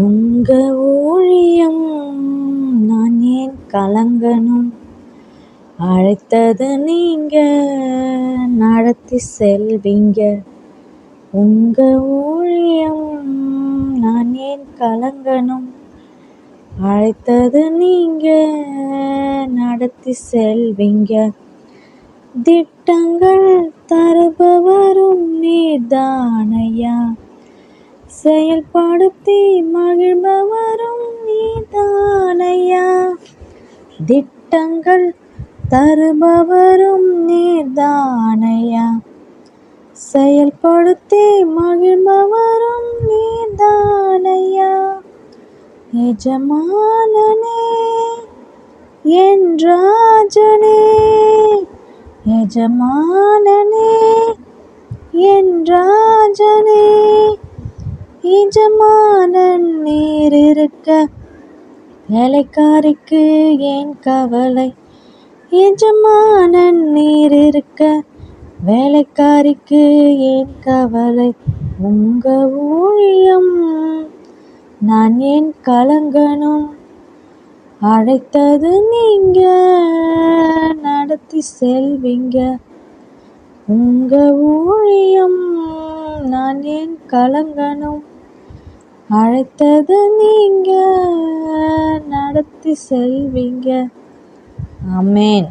உங்க ஊழியம் நான் ஏன் கலங்கணும்? அழைத்தது நீங்க, நடத்தி செல்வீங்க. உங்க ஊழியம் நான் ஏன் கலங்கணும்? அழைத்தது நீங்க, நடத்தி செல்வீங்க. திட்டங்கள் தருபவரும் நீதானையா, செயல்படுத்தி மகிழ்பவரும் நீதானையா. திட்டங்கள் தருபவரும் நீதானையா, செயல்படுத்தி மகிழ்பவரும் நீதானையா. எஜமானனே என் ராஜனே, எஜமானனே என் ராஜனே. எஜமானன் நீர் இருக்க வேலைக்காரிக்கு ஏன் கவலை? எஜமானன் நீர் இருக்க வேலைக்காரிக்கு ஏன் கவலை? உங்க ஊழியம் நான் ஏன் கலங்கணும்? அழைத்தது நீங்க, நடத்தி செல்வீங்க. உங்க ஊழியம் நான் ஏன் கலங்கணும்? அழைத்தது நீங்க, நடத்தி செல்வீங்க. ஆமென்.